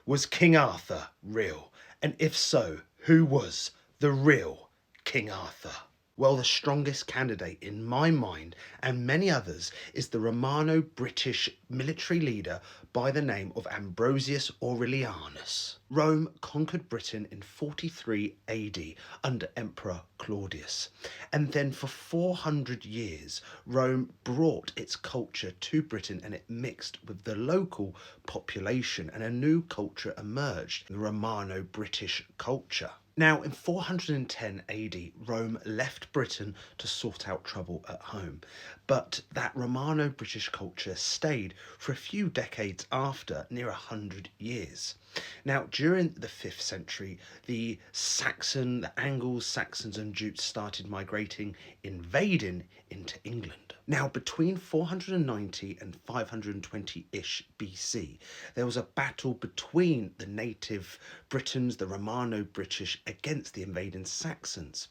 Was King Arthur real? And if so, who was the real King Arthur? Well, the strongest candidate in my mind and many others is the Romano-British military leader by the name of Ambrosius Aurelianus. Rome conquered Britain in 43 AD under Emperor Claudius, and then for 400 years Rome brought its culture to Britain and it mixed with the local population and a new culture emerged, the Romano-British culture. Now, in 410 AD, Rome left Britain to sort out trouble at home, but that Romano-British culture stayed for a few decades after, near 100 years. Now, during the 5th century, the Angles, Saxons and Jutes started migrating, invading into England. Now, between 490 and 520-ish BC, there was a battle between the native Britons, the Romano-British, against the invading Saxons.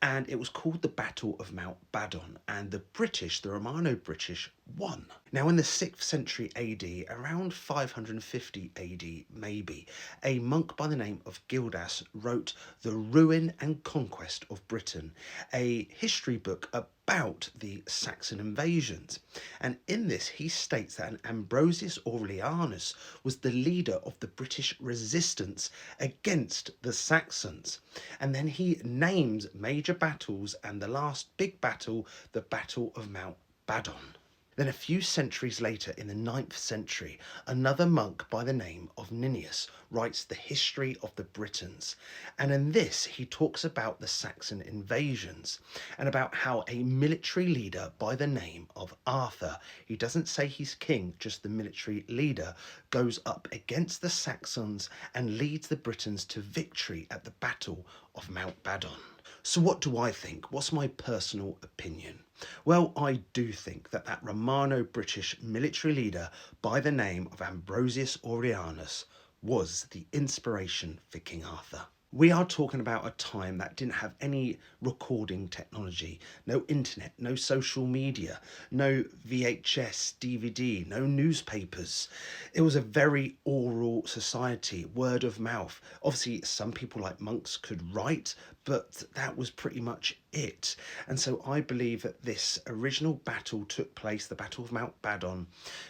And it was called the Battle of Mount Badon, and the British, the Romano-British, won. Now, in the 6th century AD, around 550 AD maybe, a monk by the name of Gildas wrote The Ruin and Conquest of Britain, a history book about the Saxon invasions. And in this, he states that an Ambrosius Aurelianus was the leader of the British resistance against the Saxons. And then he names major battles, and the last big battle, the Battle of Mount Badon. Then a few centuries later, in the 9th century, another monk by the name of Ninius writes the history of the Britons. And in this, he talks about the Saxon invasions and about how a military leader by the name of Arthur, he doesn't say he's king, just the military leader, goes up against the Saxons and leads the Britons to victory at the Battle of Mount Badon. So what do I think? What's my personal opinion? Well, I do think that Romano-British military leader by the name of Ambrosius Aurelianus was the inspiration for King Arthur. We are talking about a time that didn't have any recording technology, no internet, no social media, no VHS, DVD, no newspapers. It was a very oral society, word of mouth. Obviously, some people like monks could write, but that was pretty much it. And so I believe that this original battle took place, the Battle of Mount Badon,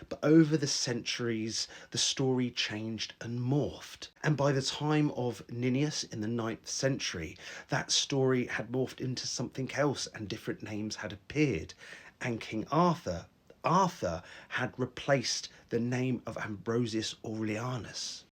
but over the centuries, the story changed and morphed. And by the time of Ninius in the 9th century, that story had morphed into something else and different names had appeared. And King Arthur had replaced the name of Ambrosius Aurelianus.